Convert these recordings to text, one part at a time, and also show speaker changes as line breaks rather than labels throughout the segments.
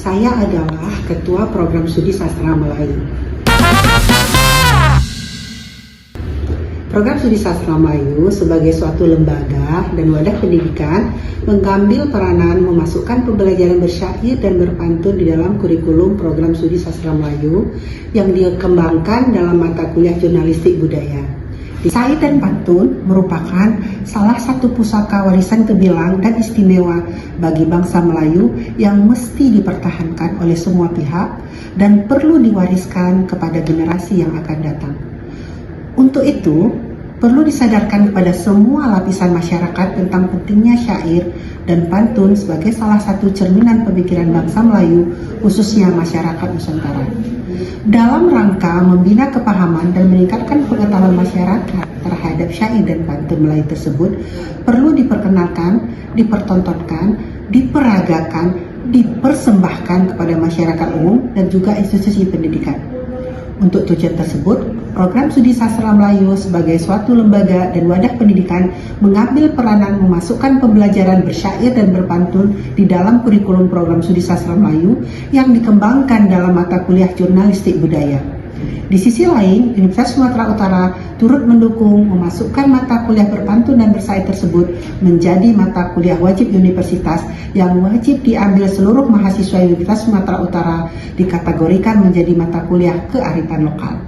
Saya adalah Ketua Program Studi Sastra Melayu. Program Studi Sastra Melayu sebagai suatu lembaga dan wadah pendidikan mengambil peranan memasukkan pembelajaran bersyair dan berpantun di dalam kurikulum Program Studi Sastra Melayu yang dikembangkan dalam mata kuliah jurnalistik budaya. Syair dan pantun merupakan salah satu pusaka warisan terbilang dan istimewa bagi bangsa Melayu yang mesti dipertahankan oleh semua pihak dan perlu diwariskan kepada generasi yang akan datang. Untuk itu, perlu disadarkan kepada semua lapisan masyarakat tentang pentingnya syair dan pantun sebagai salah satu cerminan pemikiran bangsa Melayu, khususnya masyarakat Nusantara. Dalam rangka membina kepahaman dan meningkatkan pengetahuan masyarakat terhadap syair dan pantun Melayu tersebut, perlu diperkenalkan, dipertontonkan, diperagakan, dipersembahkan kepada masyarakat umum dan juga institusi pendidikan. Untuk tujuan tersebut, Program Studi Sastra Melayu sebagai suatu lembaga dan wadah pendidikan mengambil peranan memasukkan pembelajaran bersyair dan berpantun di dalam kurikulum Program Studi Sastra Melayu yang dikembangkan dalam mata kuliah jurnalistik budaya. Di sisi lain, Universitas Sumatera Utara turut mendukung memasukkan mata kuliah berpantun dan bersyair tersebut menjadi mata kuliah wajib universitas yang wajib diambil seluruh mahasiswa Universitas Sumatera Utara, dikategorikan menjadi mata kuliah kearifan lokal.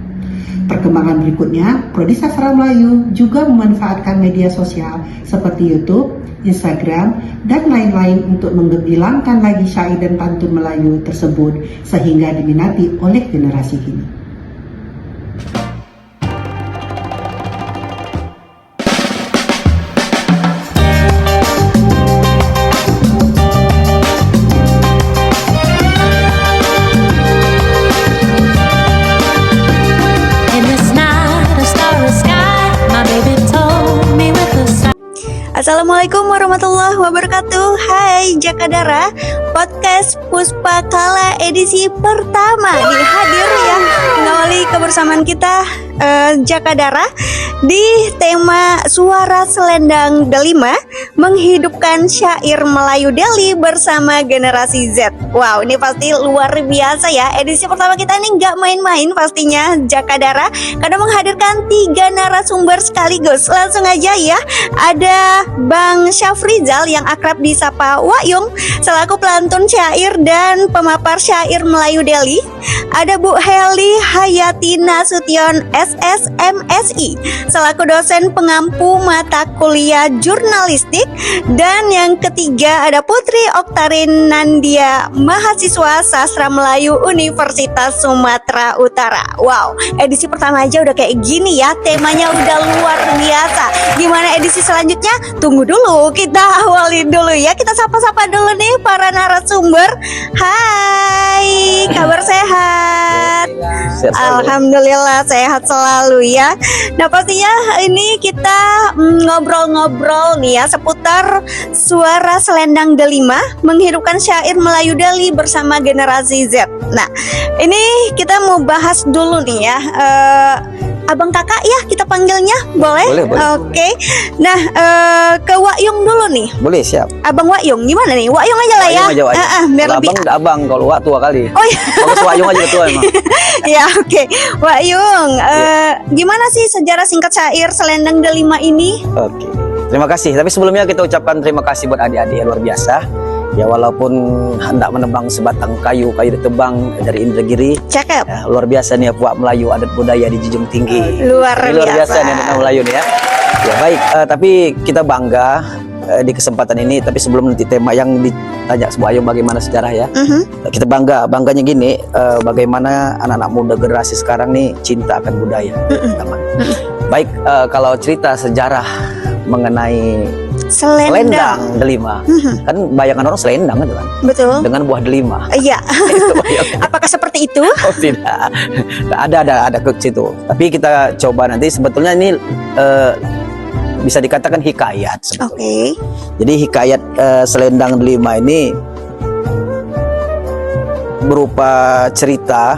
Perkembangan berikutnya, Prodi Sastra Melayu juga memanfaatkan media sosial seperti YouTube, Instagram, dan lain-lain untuk menggembilangkan lagi syair dan pantun Melayu tersebut sehingga diminati oleh generasi kini.
Assalamualaikum warahmatullahi wabarakatuh. Hai Jakadara, podcast Puspakala edisi pertama hadir ya, mengawali kebersamaan kita Jakadara di tema Suara Selendang Delima menghidupkan syair Melayu Deli bersama generasi Z. Wow, ini pasti luar biasa ya. Edisi pertama kita ini nggak main-main pastinya Jakadara, karena menghadirkan 3 narasumber sekaligus. Langsung aja ya, ada Bang Syafrizal yang akrab disapa Wayung selaku pelantun syair dan pemapar syair Melayu Deli. Ada Bu Heli Hayati Nasution SSMSI selaku dosen pengampu mata kuliah jurnalistik. Dan yang ketiga ada Putri Oktarin Nandia, mahasiswa sastra Melayu Universitas Sumatera Utara. Wow, edisi pertama aja udah kayak gini ya, temanya udah luar biasa. Gimana edisi selanjutnya? Tunggu dulu, kita awali dulu ya. Kita sapa-sapa dulu nih para narasumber. Hai, kabar sehat? Alhamdulillah sehat selalu ya. Nah pastinya ini kita ngobrol-ngobrol nih ya seputar Suara Selendang Delima menghidupkan syair Melayu Deli bersama generasi Z. Nah ini kita mau bahas dulu nih ya, Abang Kakak ya kita panggilnya, boleh?
Boleh.
Oke. Nah ke Wayung dulu nih.
Boleh, siap.
Abang Wayung gimana nih? Wayung aja lah ya. Biar lebih.
Abang kalau Wak tua kali.
Oh iya.
Bagus Wayung aja tua emang.
Ya oke. Wayung, gimana sih sejarah singkat syair Selendang Delima ini?
Oke. Terima kasih. Tapi sebelumnya kita ucapkan terima kasih buat adik-adik yang luar biasa. Ya walaupun hendak menebang sebatang kayu ditebang dari Indragiri.
Cakep.
Ya, luar biasa nih Puak Melayu, adat budaya di Junjung Tinggi.
Luar biasa
nih anak Melayu nih ya. Ya baik, tapi kita bangga di kesempatan ini. Tapi sebelum nanti tema yang ditanya sebuah Ayu bagaimana sejarah ya, kita bangganya gini, bagaimana anak-anak muda generasi sekarang nih cinta akan budaya. Baik, kalau cerita sejarah mengenai selendang delima, kan bayangan orang selendang gitu kan,
betul,
dengan buah delima.
Iya. Apakah seperti itu?
Oh tidak, ada ke situ. Tapi kita coba nanti, sebetulnya ini bisa dikatakan hikayat.
Oke.
Jadi hikayat selendang delima ini berupa cerita.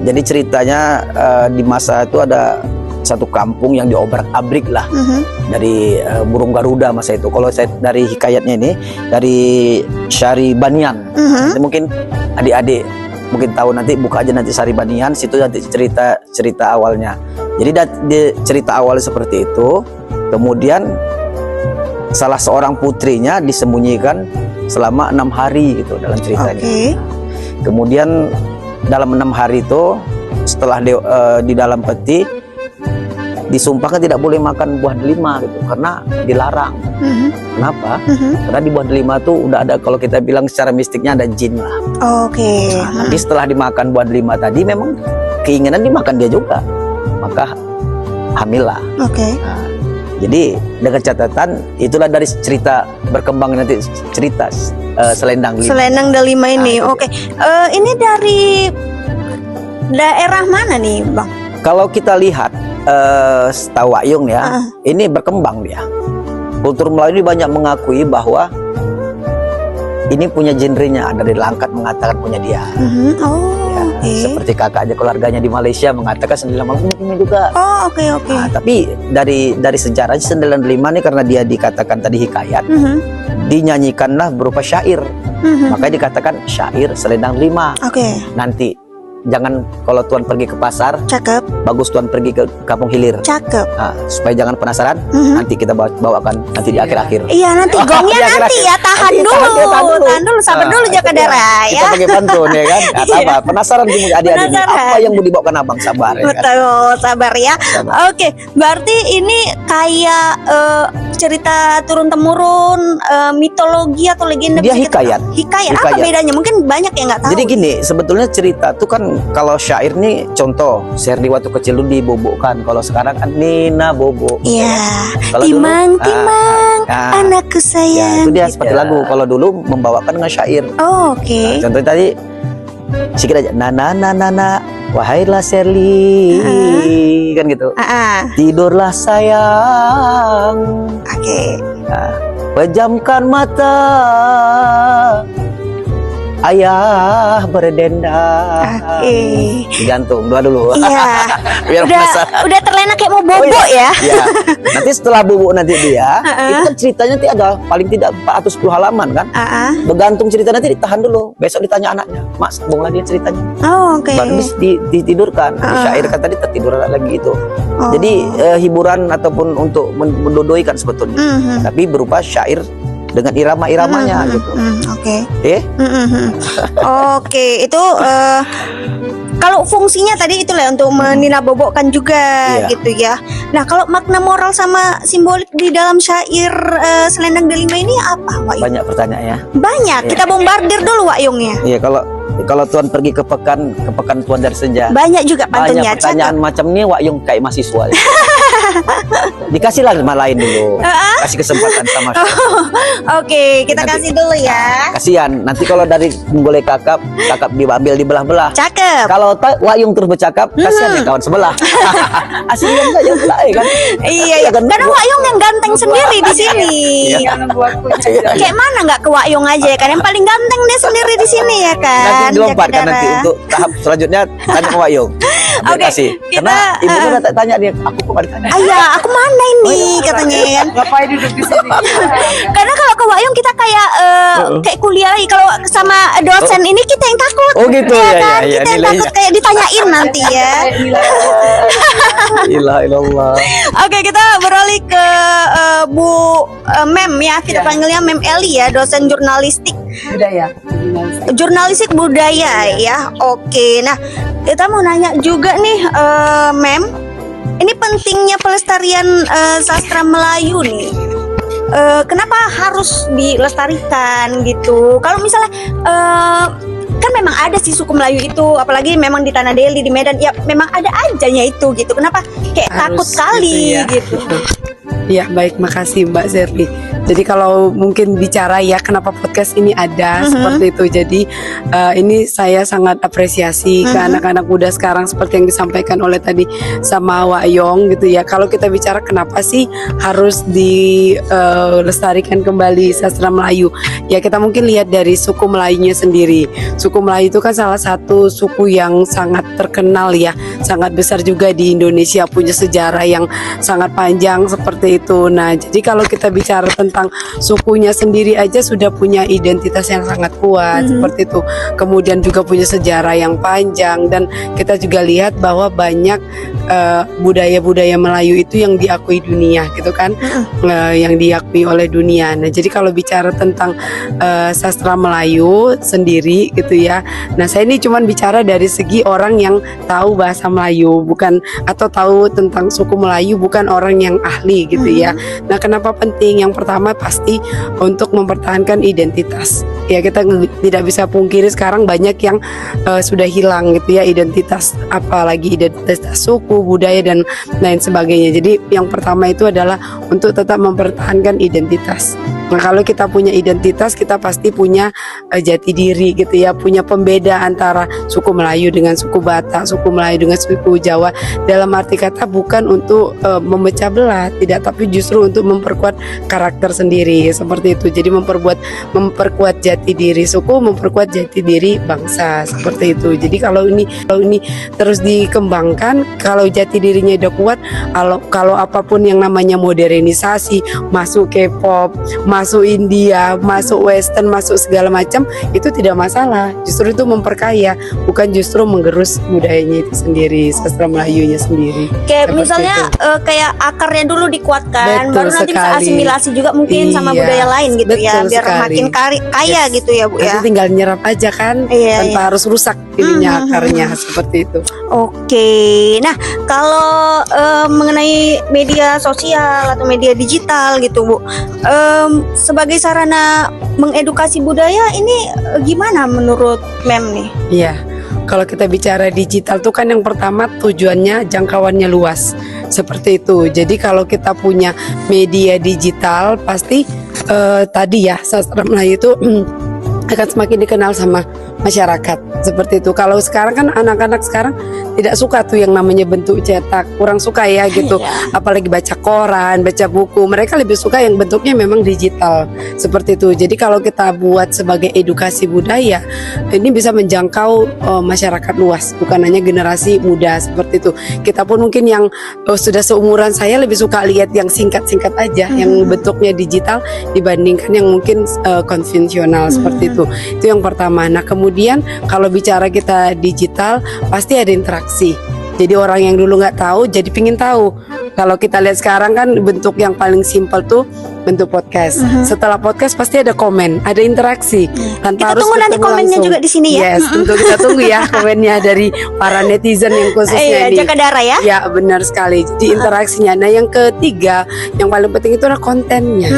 Jadi ceritanya di masa itu ada satu kampung yang diobrak-abrik lah dari burung Garuda masa itu. Kalau saya dari hikayatnya ini dari Syaribanian, mungkin adik-adik mungkin tahu, nanti buka aja nanti Syaribanian, situ nanti cerita awalnya. Jadi cerita awal seperti itu. Kemudian salah seorang putrinya disembunyikan selama 6 hari gitu dalam ceritanya. Kemudian dalam 6 hari itu setelah di dalam peti disumpahkan tidak boleh makan buah delima gitu karena dilarang. Kenapa? Karena di buah delima tuh udah ada, kalau kita bilang secara mistiknya ada jin lah. Nah, nanti setelah dimakan buah delima tadi memang keinginan dimakan dia juga, maka hamil lah. Nah, jadi dengan catatan itulah dari cerita berkembang nanti cerita Selendang Delima.
Selendang Delima ini. Ini dari daerah mana nih, Bang?
Kalau kita lihat setahu Ayung ya, ini berkembang dia. Kultur Melayu ini banyak mengakui bahwa ini punya genrenya. Ada dari Langkat mengatakan punya dia. Seperti kakaknya keluarganya di Malaysia mengatakan Sembilan Malam punya juga. Nah, tapi dari sejarahnya Sembilan Delima ini karena dia dikatakan tadi hikayat, dinyanyikanlah berupa syair. Makanya dikatakan syair Selendang Delima. Nanti jangan, kalau Tuan pergi ke pasar, bagus Tuan pergi ke Kampung Hilir. Nah, supaya jangan penasaran, nanti kita bawakan nanti di akhir-akhir.
Iya, nanti gongnya nanti ya, tahan dulu, sabar dulu Jakadara ya.
Kita pakai pantun ya kan. Apa penasaran juga adik-adik apa yang mau dibawakan abang, sabar ya.
Betul, sabar ya. Oke, berarti ini kayak cerita turun temurun, mitologi atau legenda?
Dia hikayat.
Apa bedanya? Mungkin banyak yang nggak tahu.
Jadi gini, sebetulnya cerita tuh kan, kalau syair nih contoh, Serdi waktu kecil dulu dibobokkan. Kalau sekarang kan Nina bobo.
Iya.
Kalau
Timang, anakku sayang.
Itu dia seperti lagu. Kalau dulu membawakan dengan syair. Contohnya tadi sedikit aja. Nana, wahailah Serli, kan gitu. Tidurlah sayang. Pejamkan mata, ayah berdendang. Digantung doa dulu. Biar
udah terlena kayak mau bobo ya.
Nanti setelah bobo nanti dia itu kan ceritanya nanti ada paling tidak 410 halaman kan. Begantung cerita nanti ditahan dulu, besok ditanya anaknya, Mas sambung lagi ceritanya. Baru ditidurkan. Syair kan tadi tertidur lagi itu. Jadi hiburan ataupun untuk mendodoikan sebetulnya, tapi berupa syair dengan irama-iramanya gitu.
Itu kalau fungsinya tadi itulah untuk meninabobokan juga gitu ya. Nah, kalau makna moral sama simbolik di dalam syair Selendang Delima ini apa, Wak Yung?
Banyak pertanyaannya.
Banyak. Kita bombardir dulu, Wak Yung ya.
Iya, kalau Tuan pergi ke pekan Tuan dari Senja,
banyak juga pantunnya.
Banyak pertanyaan macam ini, Wak Yung kayak mahasiswa. Dikasihlah sama lain dulu, kasih kesempatan sama.
Kita kasih dulu ya.
Kasihan nanti kalau dari boleh kakap diambil dibelah-belah.
Cakep.
Kalau Wak Yung terus bercakap, kasihan ya kawan sebelah. Aslinya saja pula kan.
Iya. Karena Wak Yung yang ganteng sendiri di sini. Kayak mana nggak ke Wak Yung aja kan? Yang paling ganteng dia sendiri di sini ya kan.
Nanti dilompatkan nanti untuk tahap selanjutnya tanya ke Wak Yung. Kasih. Karena ibu udah tanya dia, aku kok ditanya.
Iya, aku mana ini katanya kan.
Ngapain duduk di sini?
Karena kalau ke Wak Yung kita kayak kuliah lagi. Kalau sama dosen ini kita yang takut.
Gitu
ya. Kita yang takut kayak ditanyain nanti ya.
Ilah.
Oke, kita beralih ke Bu Mem ya. Kita panggilnya Mem Eli ya, dosen jurnalistik budaya ya. Oke, nah kita mau nanya juga nih Mem, ini pentingnya pelestarian sastra Melayu nih. Kenapa harus dilestarikan gitu? Kalau misalnya kan memang ada sih suku Melayu itu, apalagi memang di Tanah Deli, di Medan, ya memang ada ajanya itu gitu. Kenapa kayak harus takut kali gitu?
Ya, baik, makasih Mbak Serli. Jadi kalau mungkin bicara ya kenapa podcast ini ada seperti itu. Jadi ini saya sangat apresiasi ke anak-anak muda sekarang seperti yang disampaikan oleh tadi sama Wak Yong gitu ya. Kalau kita bicara kenapa sih harus dilestarikan kembali sastra Melayu, ya kita mungkin lihat dari suku Melayunya sendiri. Suku Melayu itu kan salah satu suku yang sangat terkenal ya, sangat besar juga di Indonesia, punya sejarah yang sangat panjang seperti itu. Nah, jadi kalau kita bicara tentang sukunya sendiri aja sudah punya identitas yang sangat kuat seperti itu. Kemudian juga punya sejarah yang panjang, dan kita juga lihat bahwa banyak budaya-budaya Melayu itu yang diakui dunia gitu kan, yang diakui oleh dunia. Nah, jadi kalau bicara tentang sastra Melayu sendiri gitu ya, nah saya ini cuman bicara dari segi orang yang tahu bahasa Melayu, bukan, atau tahu tentang suku Melayu, bukan orang yang ahli gitu ya. Nah, kenapa penting? Yang pertama pasti untuk mempertahankan identitas. Ya, kita tidak bisa pungkiri sekarang banyak yang sudah hilang gitu ya identitas, apalagi identitas suku, budaya dan lain sebagainya. Jadi yang pertama itu adalah untuk tetap mempertahankan identitas. Nah, kalau kita punya identitas, kita pasti punya jati diri gitu ya, punya pembeda antara suku Melayu dengan suku Batak, suku Melayu dengan suku Jawa. Dalam arti kata bukan untuk memecah belah, tidak, tapi justru untuk memperkuat karakter sendiri seperti itu. Jadi memperkuat jati diri suku, memperkuat jati diri bangsa seperti itu. Jadi kalau ini terus dikembangkan, kalau jati dirinya udah kuat, kalau apapun yang namanya modernisasi, masuk K-pop, masuk India, masuk Western, masuk segala macam, itu tidak masalah. Justru itu memperkaya, bukan justru menggerus budayanya itu sendiri, sastra Melayunya sendiri.
Kayak
seperti
misalnya kayak akarnya dulu dikuatkan,
Betul
baru nanti bisa
sekali.
asimilasi juga mungkin sama
Iya,
budaya lain gitu ya,
betul
biar
sekali.
makin kaya
Yes.
gitu ya Bu ya.
Nanti tinggal nyerap aja kan,
Iya,
tanpa harus rusak ininya akarnya seperti itu.
Oke, nah kalau mengenai media sosial atau media digital gitu Bu, sebagai sarana mengedukasi budaya ini gimana menurut Mem nih?
Iya, kalau kita bicara digital tuh kan yang pertama tujuannya jangkauannya luas seperti itu. Jadi kalau kita punya media digital pasti tadi ya sastra Melayu itu akan semakin dikenal sama masyarakat seperti itu. Kalau sekarang kan anak-anak sekarang tidak suka tuh yang namanya bentuk cetak, kurang suka ya gitu. Apalagi baca koran, baca buku, mereka lebih suka yang bentuknya memang digital seperti itu. Jadi kalau kita buat sebagai edukasi budaya, ini bisa menjangkau masyarakat luas, bukan hanya generasi muda seperti itu. Kita pun mungkin yang sudah seumuran saya lebih suka lihat yang singkat-singkat aja, yang bentuknya digital dibandingkan yang mungkin konvensional seperti itu. Itu yang pertama. Nah, kemudian kalau bicara kita digital pasti ada interaksi. Jadi orang yang dulu nggak tahu jadi pingin tahu. Kalau kita lihat sekarang kan bentuk yang paling simpel tuh bentuk podcast. Setelah podcast pasti ada komen, ada interaksi. Tanpa
Kita
harus
tunggu nanti
ketemu
komennya
langsung.
juga di sini ya.
Yes, tentu kita tunggu ya komennya dari para netizen yang khususnya
Iya,
nih.
Jakadara ya.
Ya, benar sekali. Jadi interaksinya. Nah, yang ketiga, yang paling penting itu adalah kontennya.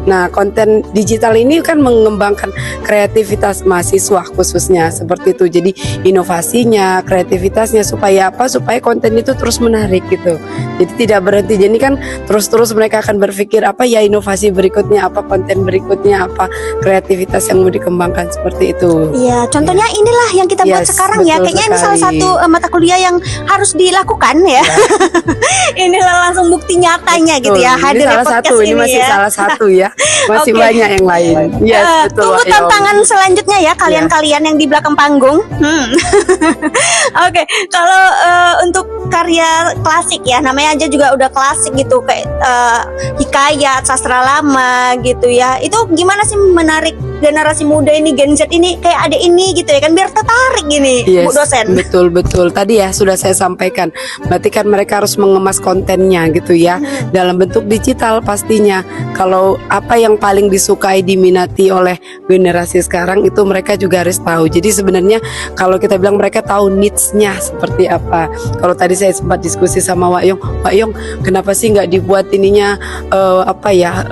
Nah, konten digital ini kan mengembangkan kreativitas mahasiswa khususnya seperti itu. Jadi inovasinya, kreativitasnya supaya apa? Supaya konten itu terus menarik gitu. Jadi tidak berhenti. Jadi kan terus-terus mereka akan berpikir apa ya inovasi berikutnya, apa konten berikutnya, apa kreativitas yang mau dikembangkan seperti itu.
Iya, contohnya inilah yang kita buat
Yes,
sekarang ya.
betul
Kayaknya ini salah
sekali.
satu mata kuliah yang harus dilakukan ya. Inilah langsung bukti nyatanya gitu ya.
Ini
Hadir
salah
podcast
satu, ini masih
ya.
salah satu ya. Masih
Oke.
banyak yang lain. Yes, betul.
Tunggu
Wak Yong.
tantangan selanjutnya ya kalian-kalian yang di belakang panggung. Oke, kalau untuk karya klasik ya, namanya aja juga udah klasik gitu, kayak hikayat, sastra lama gitu ya. Itu gimana sih menarik generasi muda ini, Gen Z ini, kayak ada ini gitu ya kan, biar tertarik gini, Bu dosen.
Betul. Tadi ya sudah saya sampaikan. Berarti kan mereka harus mengemas kontennya gitu ya, dalam bentuk digital pastinya. Kalau apa yang paling disukai, diminati oleh generasi sekarang itu mereka juga harus tahu. Jadi sebenarnya kalau kita bilang mereka tahu needs-nya seperti apa. Kalau tadi saya sempat diskusi sama Wak Yong, kenapa sih nggak dibuat ininya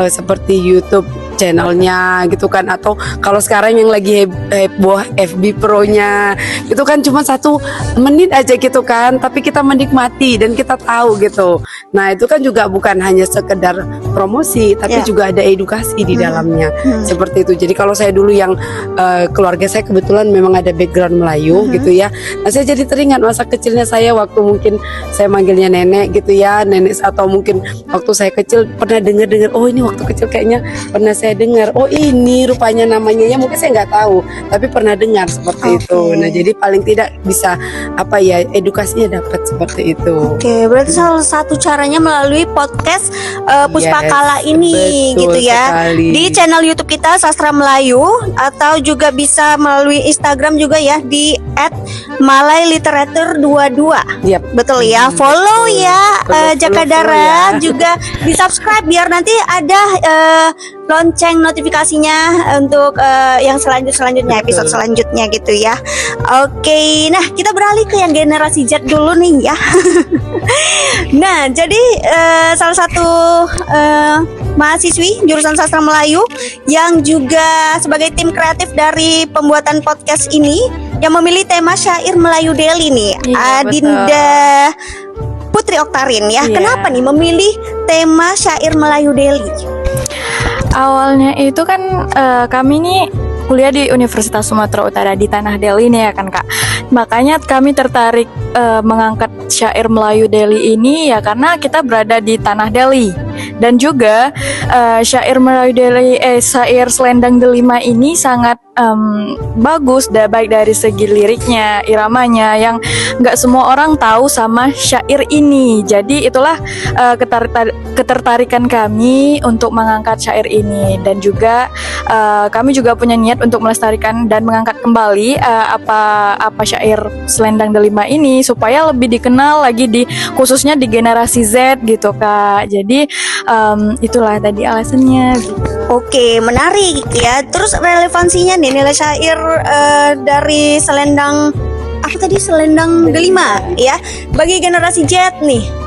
seperti YouTube channelnya gitu kan, atau kalau sekarang yang lagi heboh FB Pro-nya itu kan cuma 1 menit aja gitu kan, tapi kita menikmati dan kita tahu gitu. Nah itu kan juga bukan hanya sekedar promosi, tapi juga ada edukasi di dalamnya seperti itu. Jadi kalau saya dulu yang keluarga saya kebetulan memang ada background Melayu gitu ya, nah saya jadi teringat masa kecilnya saya waktu mungkin saya manggilnya nenek gitu ya, nenek, atau mungkin waktu saya kecil pernah dengar, oh ini waktu kecil kayaknya pernah saya dengar, oh ini rupanya namanya, ya mungkin saya nggak tahu tapi pernah dengar seperti itu. Nah jadi paling tidak bisa apa ya, edukasinya dapat seperti itu.
Oke, berarti salah satu caranya melalui podcast Puspakala ini
betul
gitu ya,
sekali.
di channel YouTube kita Sastra Melayu, atau juga bisa melalui Instagram juga ya di @malayliteratur22.
Yap.
Betul ya, follow ya Jakadara,
follow ya.
juga di subscribe biar nanti ada lonceng notifikasinya untuk yang selanjutnya, episode selanjutnya gitu ya. Oke, nah kita beralih ke yang generasi Z dulu nih ya. Nah, jadi salah satu mahasiswi jurusan Sastra Melayu yang juga sebagai tim kreatif dari pembuatan podcast ini yang memilih tema syair Melayu Deli nih,
Iya,
Adinda Putri Oktarin ya.
Iya.
Kenapa nih memilih tema syair Melayu Deli?
Awalnya itu kan kami nih kuliah di Universitas Sumatera Utara di Tanah Deli nih ya kan Kak. Makanya kami tertarik mengangkat syair Melayu Deli ini ya karena kita berada di Tanah Deli. Dan juga syair Melayu Deli, syair Selendang Delima ini sangat bagus, baik dari segi liriknya, iramanya yang nggak semua orang tahu sama syair ini. Jadi itulah ketertarikan kami untuk mengangkat syair ini, dan juga kami juga punya niat untuk melestarikan dan mengangkat kembali apa syair Selendang Delima ini supaya lebih dikenal lagi khususnya di generasi Z gitu Kak. Jadi itulah tadi alasannya.
Oke, menarik ya. Terus relevansinya nih nilai syair dari Selendang Selendang Delima ya bagi generasi Z nih.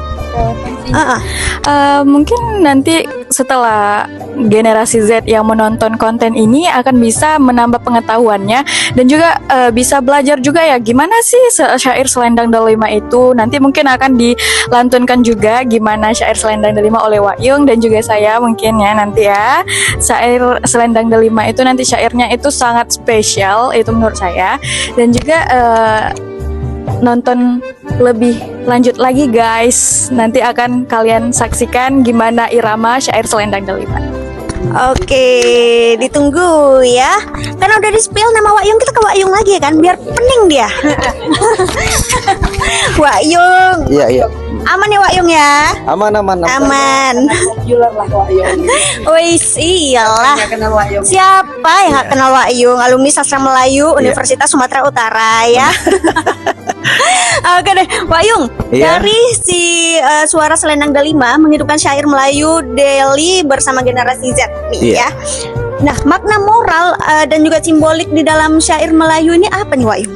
Mungkin nanti setelah generasi Z yang menonton konten ini akan bisa menambah pengetahuannya dan juga bisa belajar juga ya gimana sih syair Selendang Delima itu. Nanti mungkin akan dilantunkan juga gimana syair Selendang Delima oleh Wak Yung dan juga saya mungkin ya nanti ya. Syair Selendang Delima itu nanti syairnya itu sangat spesial itu menurut saya, dan juga nonton lebih lanjut lagi guys. Nanti akan kalian saksikan gimana irama syair Selendang Delima.
Oke, ditunggu ya. Karena udah di spill nama Wak Yung, kita ke Wak Yung lagi ya kan, biar pening dia. Wak Yung.
Iya.
Aman ya Wak Yung ya?
Aman.
Aman.
Populer lah Wak Yung.
Wis, iyalah.
Nggak kenal Wak Yung.
Siapa yang nggak kenal Wak Yung, alumni Sastra Melayu Universitas Sumatera Utara ya. Oke deh, Wak Yung, dari si Suara Selendang Delima menghidupkan syair Melayu Deli bersama generasi Z nih ya. Nah, makna moral dan juga simbolik di dalam syair Melayu ini apa nih Wak Yung?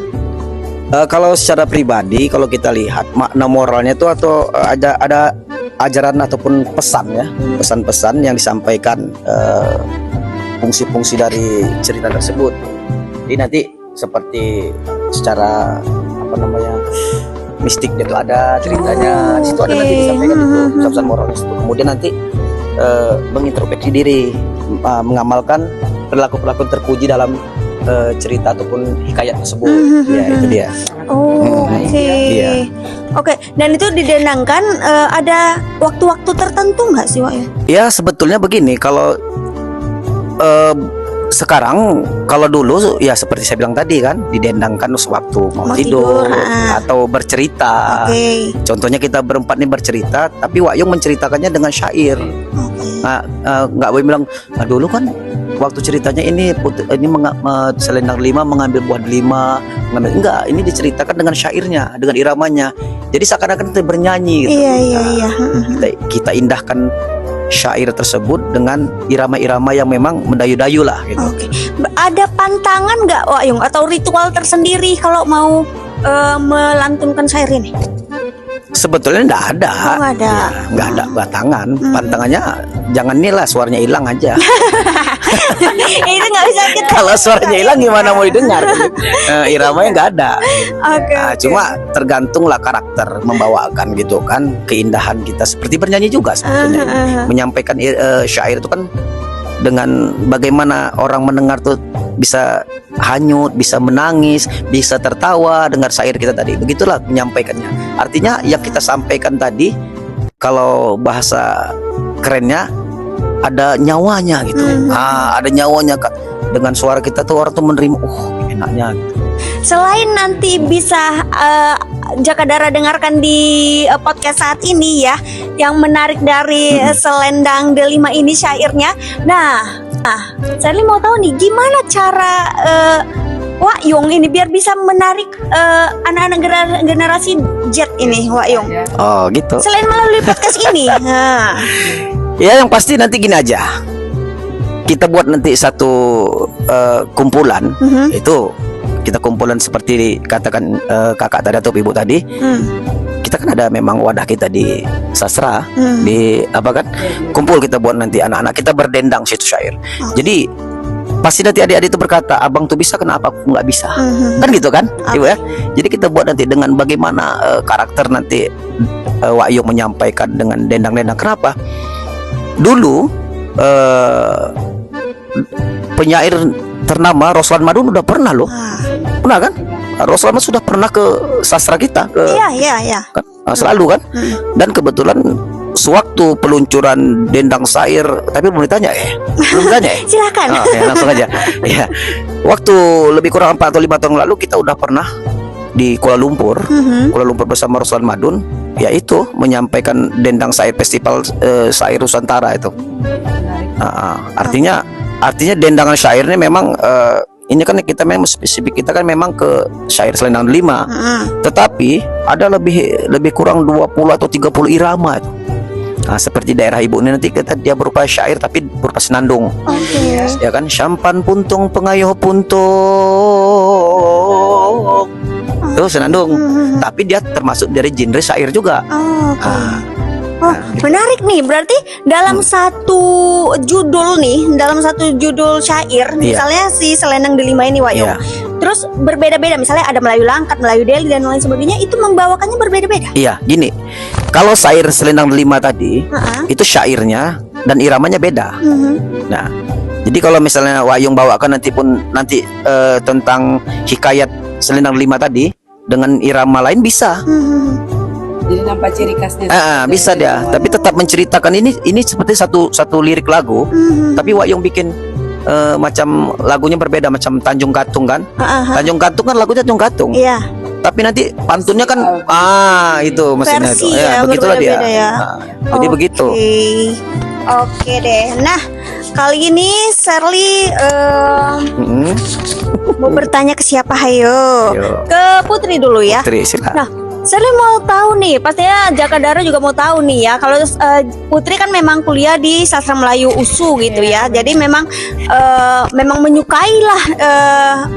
Kalau secara pribadi, kalau kita lihat makna moralnya itu atau ada ajaran ataupun pesan ya, pesan-pesan yang disampaikan, fungsi-fungsi dari cerita tersebut. Jadi nanti seperti secara mistik itu ada ceritanya, di situ ada nanti disampaikan itu pesan moral itu. Kemudian nanti mengintrospeksi diri, mengamalkan perilaku-perilaku terpuji dalam cerita ataupun hikayat tersebut. Ya itu dia.
Oke, dan itu didendangkan ada waktu-waktu tertentu nggak sih Wak?
Ya sebetulnya begini, kalau sekarang, kalau dulu ya seperti saya bilang tadi kan, didendangkan sewaktu mau tidur atau bercerita. Contohnya kita berempat nih bercerita, tapi Wak Yung menceritakannya dengan syair. Nggak boleh bilang dulu kan waktu ceritanya ini Selendang Delima mengambil buah delima, enggak, ini diceritakan dengan syairnya, dengan iramanya. Jadi seakan-akan kita bernyanyi gitu.
Iya.
Kita indahkan syair tersebut dengan irama-irama yang memang mendayu-dayu lah gitu.
Ada pantangan nggak Wak Yung atau ritual tersendiri kalau mau melantunkan syair ini?
Sebetulnya nggak ada.
Nggak ada.
Ya, nggak ada batangan. Pantangannya jangan nih lah suaranya hilang aja.
Itu nggak bisa kita.
Kalau suaranya hilang gimana mau didengar? Iramanya nggak ada.
Oke.
Nah, cuma tergantunglah karakter membawakan gitu kan, keindahan kita seperti bernyanyi juga sebetulnya. Menyampaikan syair itu kan dengan bagaimana orang mendengar tuh bisa hanyut, bisa menangis, bisa tertawa dengar syair kita tadi. Begitulah menyampaikannya. Artinya yang kita sampaikan tadi, kalau bahasa kerennya ada nyawanya gitu. Ada nyawanya, Kak. Dengan suara kita tuh orang tuh menerima, enaknya gitu.
Selain nanti bisa Jakadara dengarkan di podcast saat ini ya, yang menarik dari Selendang Delima ini syairnya. Nah, Sally mau tahu nih gimana cara Wak Yung ini biar bisa menarik anak-anak generasi Z ini, Wak Yung.
Oh gitu.
Selain melalui podcast ini. Nah.
Ya yang pasti nanti gini aja. Kita buat nanti satu kumpulan, itu kita kumpulan seperti katakan kakak tadi atau ibu tadi. Kita kan ada memang wadah kita di sastra, di apa kan, kumpul kita buat nanti anak-anak kita berdendang situ syair. Jadi pasti nanti adik-adik itu berkata, abang tuh bisa, kenapa aku nggak bisa? Kan gitu kan, ibu ya. Jadi kita buat nanti dengan bagaimana karakter nanti Wak Yung menyampaikan dengan dendang-dendang. Kenapa? Dulu penyair ternama Roslan Madun udah pernah loh, pernah kan? Roslan Madun sudah pernah ke sastra kita,
Iya.
kan? Selalu kan? Dan kebetulan sewaktu peluncuran dendang syair, tapi belum ditanya belum ditanya
Silakan.
langsung aja. Ya, waktu lebih kurang 4 atau 5 tahun lalu kita udah pernah di Kuala Lumpur, bersama Roslan Madun, yaitu menyampaikan dendang syair festival syair Nusantara itu. Artinya dendangan syairnya memang ini kan kita memang spesifik, kita kan memang ke syair Selendang Delima, tetapi ada lebih kurang 20 atau 30 irama itu. Nah, seperti daerah ibu ini nanti dia berupa syair tapi berupa senandung. Ya kan, Syampan puntung pengayuh puntung, itu senandung, tapi dia termasuk dari genre syair juga.
Menarik nih. Berarti dalam satu judul syair, misalnya si Selendang Delima ini, Wak Yung, terus berbeda-beda. Misalnya ada Melayu Langkat, Melayu Deli dan lain sebagainya. Itu membawakannya berbeda-beda.
Iya, gini. Kalau syair Selendang Delima tadi, itu syairnya dan iramanya beda. Nah, jadi kalau misalnya Wak Yung bawakan nanti tentang hikayat Selendang Delima tadi dengan irama lain bisa.
Jadi nampak ciri khasnya.
Bisa dia, tapi tetap menceritakan ini seperti satu lirik lagu, tapi Wak Yung bikin macam lagunya berbeda, macam Tanjung Katung kan. Tanjung Katung kan lagunya Tanjung Katung.
Iya.
Tapi nanti pantunnya kan itu maksudnya itu.
Versi ya,
Begitulah dia.
ya.
Jadi begitu.
Oke deh. Nah, kali ini Sally mau bertanya ke siapa? Ayo. Ke Putri dulu ya.
Putri, silakan.
Nah, Sally mau tahu nih, pastinya Jakadara juga mau tahu nih ya. Kalau Putri kan memang kuliah di Sastra Melayu USU gitu ya. Jadi memang menyukailah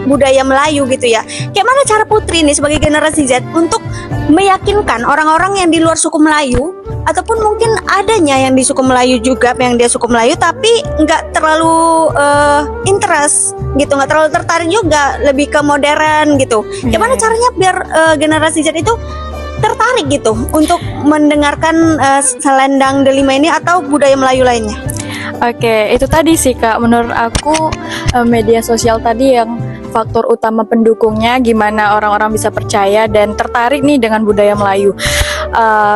budaya Melayu gitu ya. Kayak mana cara Putri nih sebagai generasi Z untuk meyakinkan orang-orang yang di luar suku Melayu, ataupun mungkin adanya yang di suku Melayu juga, yang dia suku Melayu tapi nggak terlalu interest gitu, nggak terlalu tertarik juga, lebih ke modern gitu. Gimana caranya biar generasi Z itu tertarik gitu untuk mendengarkan Selendang Delima ini atau budaya Melayu lainnya?
Oke, itu tadi sih Kak, menurut aku media sosial tadi yang faktor utama pendukungnya, gimana orang-orang bisa percaya dan tertarik nih dengan budaya Melayu.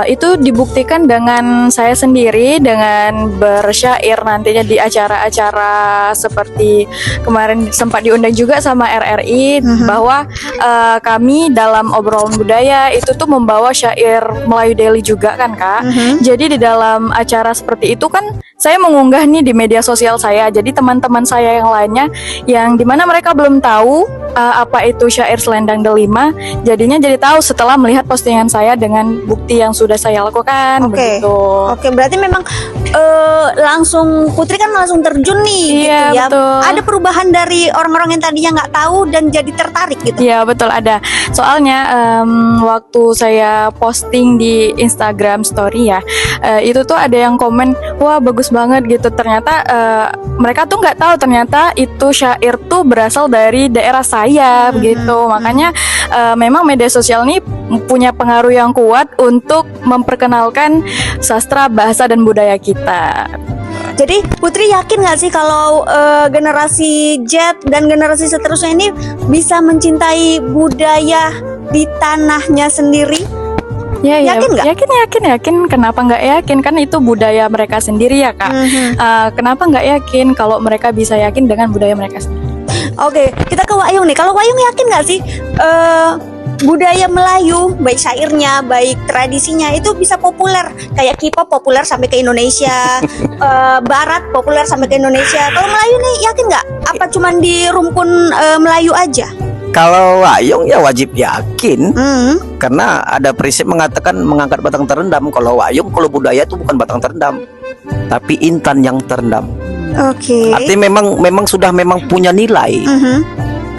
Itu dibuktikan dengan saya sendiri dengan bersyair nantinya di acara-acara seperti kemarin sempat diundang juga sama RRI, bahwa kami dalam obrolan budaya itu tuh membawa syair Melayu Deli juga kan Kak. Jadi di dalam acara seperti itu kan saya mengunggah nih di media sosial saya. Jadi teman-teman saya yang lainnya yang dimana mereka belum tahu apa itu syair Selendang Delima, jadinya jadi tahu setelah melihat postingan saya dengan bukti yang sudah saya lakukan. Begitu.
Oke, berarti memang langsung Putri kan langsung terjun nih gitu ya.
Betul.
Ada perubahan dari orang-orang yang tadinya nggak tahu dan jadi tertarik gitu.
Iya betul, ada. Soalnya waktu saya posting di Instagram Story ya, itu tuh ada yang komen, wah bagus bagus banget gitu. Ternyata mereka tuh nggak tahu ternyata itu syair tuh berasal dari daerah saya begitu. Makanya memang media sosial ini punya pengaruh yang kuat untuk memperkenalkan sastra, bahasa dan budaya kita.
Jadi Putri yakin nggak sih kalau generasi Z dan generasi seterusnya ini bisa mencintai budaya di tanahnya sendiri?
Ya,
Yakin nggak?
Yakin. Kenapa nggak yakin? Kan itu budaya mereka sendiri ya kak. Kenapa nggak yakin kalau mereka bisa yakin dengan budaya mereka sendiri?
Oke, kita ke Wak Yung nih. Kalau Wak Yung yakin nggak sih budaya Melayu, baik syairnya, baik tradisinya itu bisa populer kayak K-pop populer sampai ke Indonesia, Barat populer sampai ke Indonesia. Kalau Melayu nih yakin nggak? Apa cuman di rumpun Melayu aja?
Kalau Wayung ya wajib yakin, karena ada prinsip mengatakan mengangkat batang terendam. Kalau Wayung, kalau budaya itu bukan batang terendam, tapi intan yang terendam.
Oke.
Artinya memang sudah punya nilai.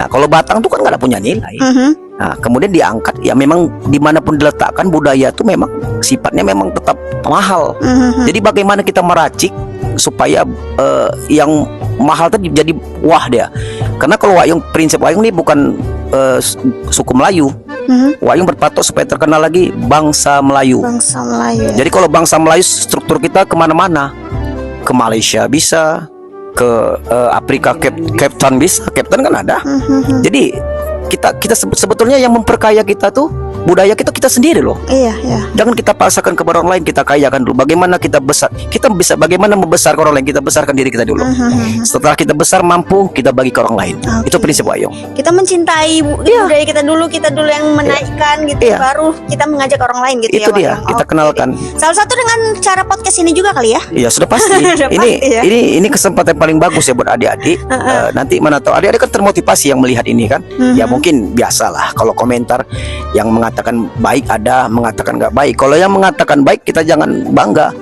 Nah, kalau batang itu kan nggak ada punya nilai. Nah, kemudian diangkat, ya memang dimanapun diletakkan budaya itu memang sifatnya memang tetap mahal. Jadi bagaimana kita meracik supaya yang mahal tadi jadi wah dia. Karena kalau Wayung, prinsip Wayung ini bukan suku Melayu. Wayung berpatok supaya terkenal lagi bangsa Melayu.
Bangsa Melayu.
Jadi kalau bangsa Melayu struktur kita kemana-mana, ke Malaysia bisa, ke Afrika Cape Town bisa, Cape Town kan ada. Jadi kita sebetulnya yang memperkaya kita tuh budaya kita sendiri loh.
Iya.
Jangan kita paksakan kepada orang lain, kita kayakan dulu. Bagaimana kita bisa bagaimana membesarkan orang lain, kita besarkan diri kita dulu. Setelah kita besar mampu, kita bagi ke orang lain. Itu prinsip Wayung.
Kita mencintai budaya kita dulu yang menaikkan gitu, baru kita mengajak orang lain gitu.
Itu
ya,
dia,
Wayung.
kita kenalkan.
Salah satu dengan cara podcast ini juga kali ya.
Iya, sudah pasti.
Sudah pasti, ya.
Ini kesempatan paling bagus ya buat adik-adik. Nanti mana tahu adik-adik kan termotivasi yang melihat ini kan. Ya mungkin biasalah kalau komentar yang mengatakan baik ada, mengatakan nggak baik. Kalau yang mengatakan baik kita jangan bangga,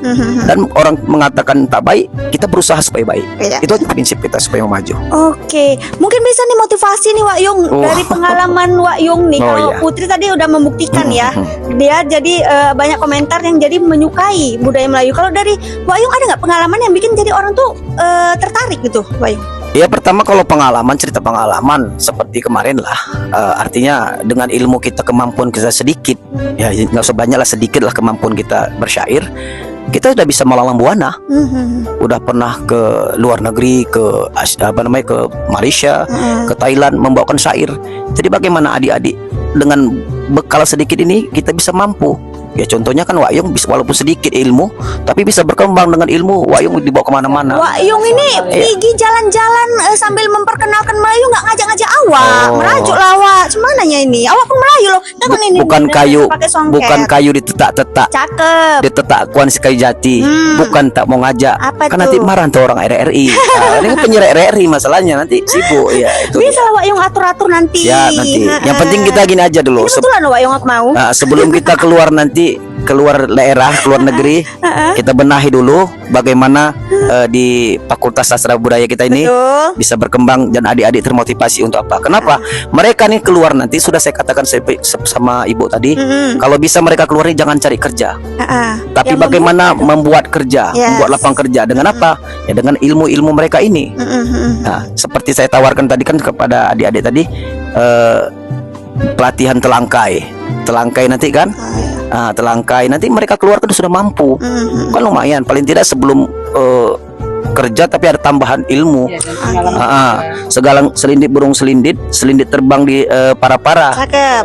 dan orang mengatakan tak baik kita berusaha supaya baik. Itu aja prinsip kita supaya mau maju.
Oke, mungkin bisa nih motivasi nih Wak Yung dari pengalaman Wak Yung nih. Kalau Putri tadi udah membuktikan ya, dia jadi banyak komentar yang jadi menyukai budaya Melayu. Kalau dari Wak Yung ada nggak pengalaman yang bikin jadi orang tuh tertarik gitu, Wak Yung?
Ya pertama kalau cerita pengalaman seperti kemarin lah, artinya dengan ilmu kita, kemampuan kita sedikit, ya nggak usah banyak lah, sedikit lah kemampuan kita bersyair, kita sudah bisa melalang buana. Udah pernah ke luar negeri, ke ke Malaysia, ke Thailand membawakan syair. Jadi bagaimana adik-adik dengan bekal sedikit ini kita bisa mampu. Ya contohnya kan Wayung bisa, walaupun sedikit ilmu tapi bisa berkembang dengan ilmu. Wayung dibawa kemana-mana.
Wayung ini pergi jalan-jalan sambil memperkenalkan Melayu, nggak ngajak-ngajak awak. Merajuk lah awak. Semananya ini? Awak pun Melayu loh. Jangan ini.
Bukan kayu ditetak-tetak.
Cakep.
Ditetak kuan si kayu jati. Bukan tak mau ngajak.
Apa
kan nanti marah tuh orang RRI. Ini kan penyiar RRI masalahnya, nanti sibuk ya itu.
Bisa lah Wayung atur-atur nanti.
Ya nanti. Yang penting kita gini aja dulu.
Ini betulan loh Wayung aku mau.
Sebelum kita keluar nanti keluar daerah, keluar negeri, kita benahi dulu bagaimana di Fakultas Sastra Budaya kita ini bisa berkembang dan adik-adik termotivasi untuk apa? Kenapa? Mereka nih keluar nanti, sudah saya katakan sama ibu tadi, kalau bisa mereka keluar ini jangan cari kerja, tapi ya, bagaimana membuat kerja, membuat lapangan kerja dengan apa? Ya dengan ilmu-ilmu mereka ini. Nah, seperti saya tawarkan tadi kan kepada adik-adik tadi, pelatihan telangkai nanti kan. Telangkai nanti mereka keluar kan sudah mampu, kan lumayan, paling tidak sebelum kerja tapi ada tambahan ilmu. Segala selindit burung selindit terbang di para-para.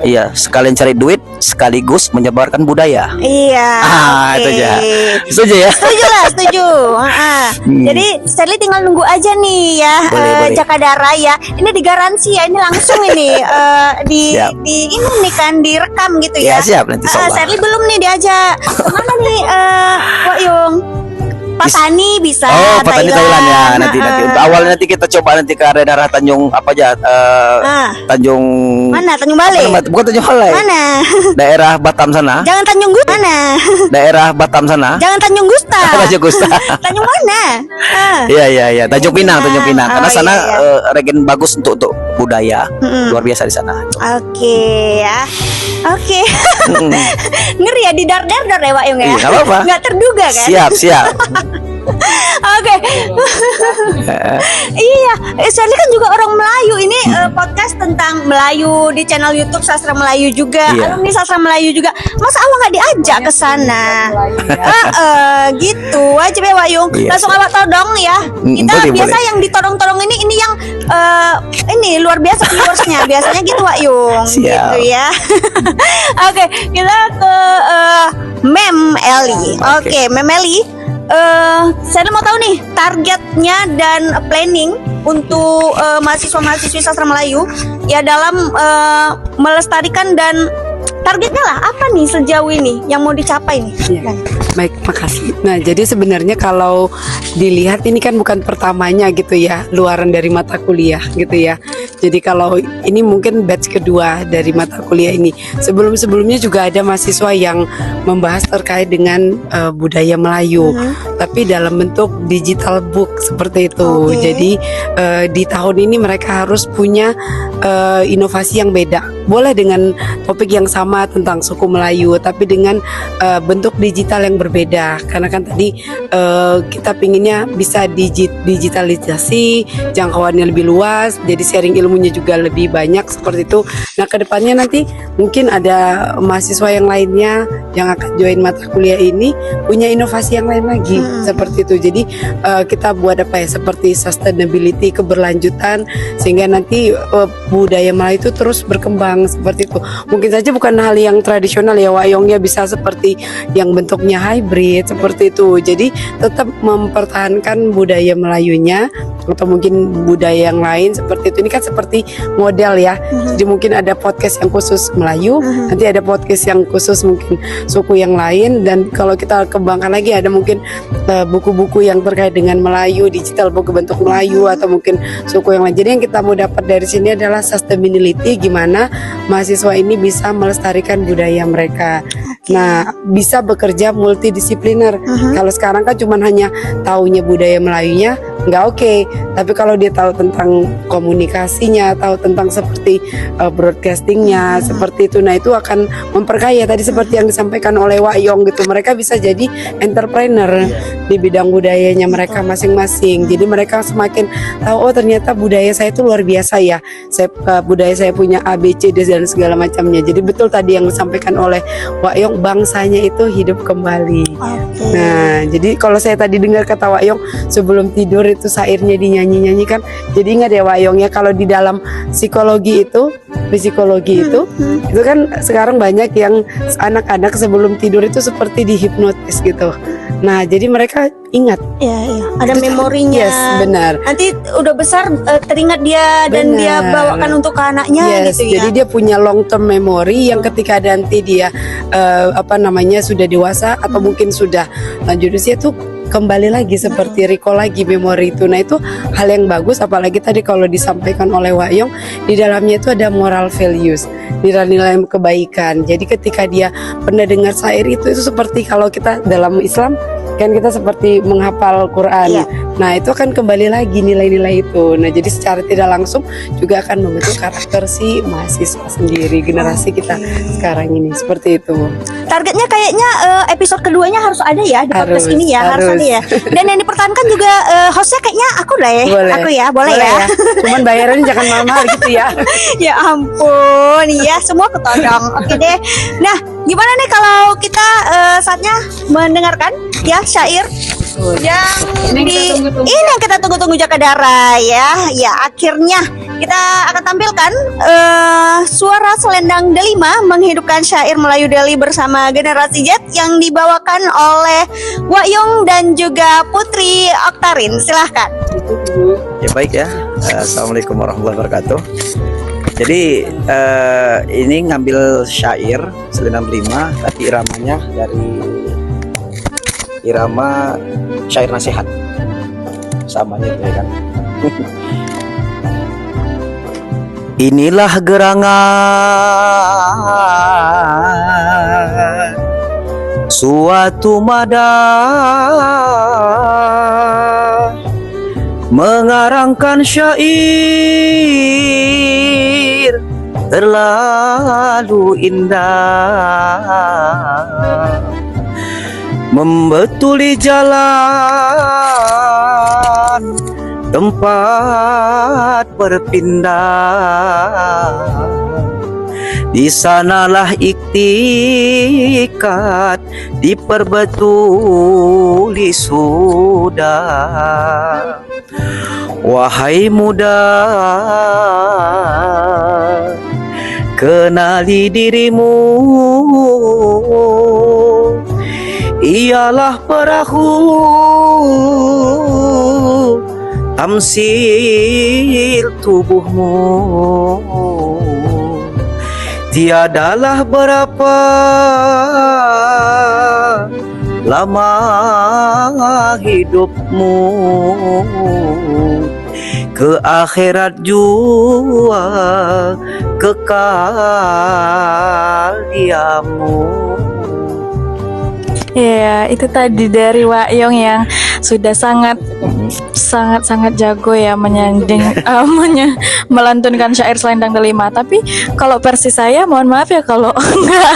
Iya, sekalian cari duit sekaligus menyebarkan budaya.
Iya.
Itu aja. Setuju ya?
Setuju. Jadi Stanley tinggal nunggu aja nih ya,
boleh.
Jakadara ya. Ini digaransi ya, ini langsung ini di ini nih kan direkam gitu ya.
Iya, siap nanti insyaallah.
Stanley belum nih diajak. Kemana nih Wak Yung? Patani bisa.
Patani Thailand ya nanti. Awalnya nanti kita coba nanti ke daerah Tanjung apa aja? Tanjung
mana? Tanjung Balai.
Bukan Tanjung Balai.
Mana?
Daerah Batam sana.
Jangan Tanjung Gusta. Mana?
Daerah Batam sana.
Jangan Tanjung Gusta.
Tanjung Gusta.
Tanjung mana?
Iya. Tanjung Pinang. Karena sana regen bagus untuk budaya. Luar biasa di sana.
Oke ya. Oke. Ngeri ya, di dar ya Wak Yung ya.
Iya, nggak apa-apa.
Nggak terduga kan?
Siap.
Oke. Iya, Shirley kan juga orang Melayu. Ini podcast tentang Melayu di channel YouTube Sastra Melayu juga.
Iya.
Alumni Sastra Melayu juga. Masa awak nggak diajak ke sana? Gitu. Wajib ya Wak Yung.
Iya,
Langsung awak tahu dong ya. Kita
boleh,
biasa
boleh.
yang ditodong-todong ini yang ini luar biasa viewersnya. Biasanya gitu Wak Yung.
Siap.
Gitu ya. Oke, kita ke Mem Eli. Oke, Mem Eli. Saya mau tahu nih targetnya dan planning untuk mahasiswa-mahasiswi sastra Melayu ya dalam melestarikan dan targetnya lah apa nih sejauh ini yang mau dicapai nih?
Iya. Baik, makasih. Nah, jadi sebenarnya kalau dilihat ini kan bukan pertamanya gitu ya, luaran dari mata kuliah gitu ya. Jadi kalau ini mungkin batch kedua dari mata kuliah ini. Sebelum-sebelumnya juga ada mahasiswa yang membahas terkait dengan budaya Melayu, tapi dalam bentuk digital book seperti itu.
Oke.
Jadi di tahun ini mereka harus punya inovasi yang beda. Boleh dengan topik yang sama tentang suku Melayu, tapi dengan bentuk digital yang berbeda. Karena kan tadi kita pinginnya bisa digitalisasi, jangkauannya lebih luas, jadi sharing ilmunya juga lebih banyak seperti itu. Nah, kedepannya nanti mungkin ada mahasiswa yang lainnya yang akan join mata kuliah ini punya inovasi yang lain lagi seperti itu. Jadi kita buat apa ya, seperti sustainability, keberlanjutan, sehingga nanti budaya Melayu itu terus berkembang seperti itu. Mungkin saja bukan hal yang tradisional ya Wak Yung, ya bisa seperti yang bentuknya hybrid seperti itu. Jadi tetap mempertahankan budaya Melayunya atau mungkin budaya yang lain seperti itu. Ini kan seperti model ya. Jadi mungkin ada podcast yang khusus Melayu, nanti ada podcast yang khusus mungkin suku yang lain, dan kalau kita kembangkan lagi ada mungkin buku-buku yang terkait dengan Melayu, digital buku bentuk Melayu atau mungkin suku yang lain. Jadi yang kita mau dapat dari sini adalah sustainability, gimana mahasiswa ini bisa melestarikan budaya mereka. Nah, bisa bekerja multidisipliner. Kalau sekarang kan cuma hanya taunya budaya Melayunya nggak oke, tapi kalau dia tahu tentang komunikasinya, tahu tentang seperti broadcastingnya seperti itu, nah itu akan memperkaya. Tadi seperti yang disampaikan oleh Wak Yung gitu, mereka bisa jadi entrepreneur di bidang budayanya mereka masing-masing. Jadi mereka semakin tahu, oh ternyata budaya saya itu luar biasa ya. Budaya saya punya A, B, C, D dan segala macamnya. Jadi betul tadi yang disampaikan oleh Wak Yung, bangsanya itu hidup kembali. Nah, jadi kalau saya tadi dengar kata Wak Yung sebelum tidur itu syairnya dinyanyi-nyanyikan, jadi ingat ya Wak Yung ya, kalau di dalam psikologi itu itu kan sekarang banyak yang anak-anak sebelum tidur itu seperti dihipnotis gitu. Nah, jadi mereka ingat.
Iya. Ada memorinya.
Yes, benar.
Nanti udah besar teringat dia dan dia bawakan untuk ke anaknya gitu ya.
Jadi dia punya long term memory yang ketika nanti dia sudah dewasa atau mungkin sudah lanjut usia tuh kembali lagi seperti recall lagi memori itu. Nah, itu hal yang bagus, apalagi tadi kalau disampaikan oleh Wak Yung, di dalamnya itu ada moral values, nilai-nilai kebaikan. Jadi ketika dia pernah dengar syair itu seperti kalau kita dalam Islam kan kita seperti menghafal Quran.
Iya.
Nah, itu akan kembali lagi nilai-nilai itu. Nah, jadi secara tidak langsung juga akan membentuk karakter si mahasiswa sendiri, generasi kita sekarang ini seperti itu.
Targetnya kayaknya episode keduanya harus ada ya di podcast
Harus,
ini ya, harus ada ya. Dan yang dipertahankan juga hostnya kayaknya aku lah ya.
Boleh.
Aku ya, boleh ya.
Cuman bayarannya jangan mahal-mahal gitu ya.
Ya ampun, ya semua ketodong. Oke deh. Nah, gimana nih kalau kita saatnya mendengarkan ya syair yang ini yang kita tunggu-tunggu Jakadara ya. Ya akhirnya kita akan tampilkan suara selendang Delima menghidupkan syair Melayu Deli bersama Generasi Z yang dibawakan oleh Wak Yung dan juga Putri Oktarin. Silahkan.
Ya baik ya. Assalamualaikum warahmatullahi wabarakatuh. Jadi ini ngambil syair Selendang Delima, tapi iramanya dari irama syair nasihat, samanya itu ya kan. Inilah gerangan suatu madah mengarangkan syair terlalu indah, membetuli jalan tempat berpindah. Di sanalah iktikat diperbetuli sudah. Wahai muda, kenali dirimu, ialah perahu tamsil tubuhmu. Tiadalah berapa lama hidupmu, ke akhirat jua kekal diamu.
Ya, itu tadi dari Wak Yong yang sudah sangat jago ya menyanding melantunkan syair Selendang Delima. Tapi kalau versi saya, mohon maaf ya kalau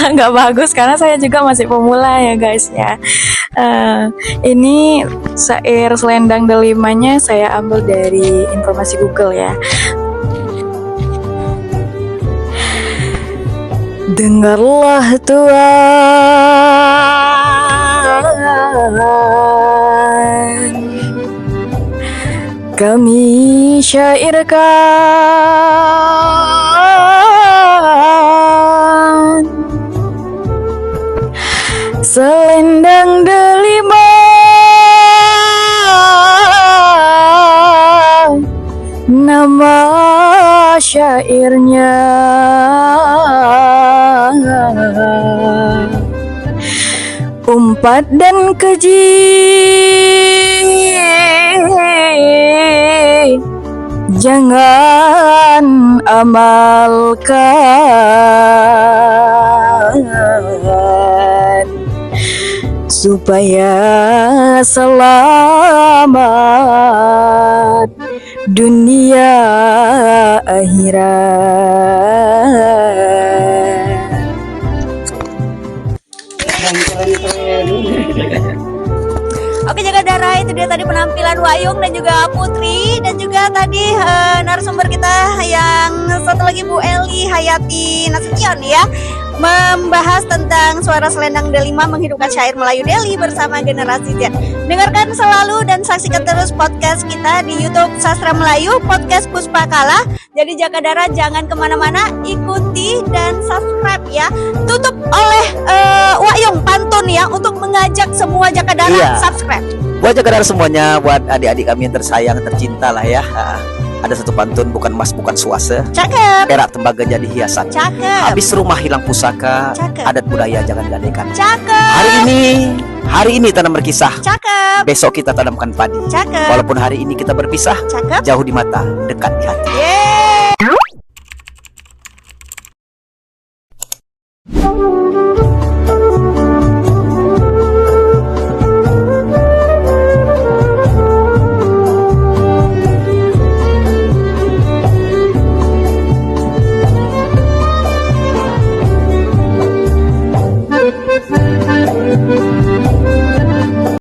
nggak bagus karena saya juga masih pemula ya guys ya. Ini syair Selendang Delimanya saya ambil dari informasi Google ya. Dengarlah Tuhan, kami syairkan Selendang Delima, nama syairnya. Umpat dan keji, jangan amalkan, supaya selamat dunia akhirat.
Oke Jagadara, itu dia tadi penampilan Wak Yong dan juga Putri, dan juga tadi narasumber kita yang satu lagi Bu Eli Hayati Nasution ya, membahas tentang suara Selendang Delima menghidupkan syair Melayu Deli bersama generasi Z. Dengarkan selalu dan saksikan terus podcast kita di YouTube Sastra Melayu Podcast Puspakala. Jadi Jagadara jangan kemana-mana, ikuti dan subscribe ya. Tutup oleh Wak Yong pantun ya untuk mengajak semua Jagadara subscribe.
Buat Jagadara semuanya, buat adik-adik kami yang tersayang, tercinta lah ya. Ada satu pantun, bukan emas bukan suasa,
Cakep.
perak tembaga jadi hiasan.
Cakep.
Habis rumah hilang pusaka,
Cakep.
adat budaya jangan digadaikan.
Cakep.
Hari ini tanam berkisah,
Cakep.
besok kita tanamkan padi.
Cakep.
Walaupun hari ini kita berpisah,
Cakep.
jauh di mata, dekat di hati.
Yeay.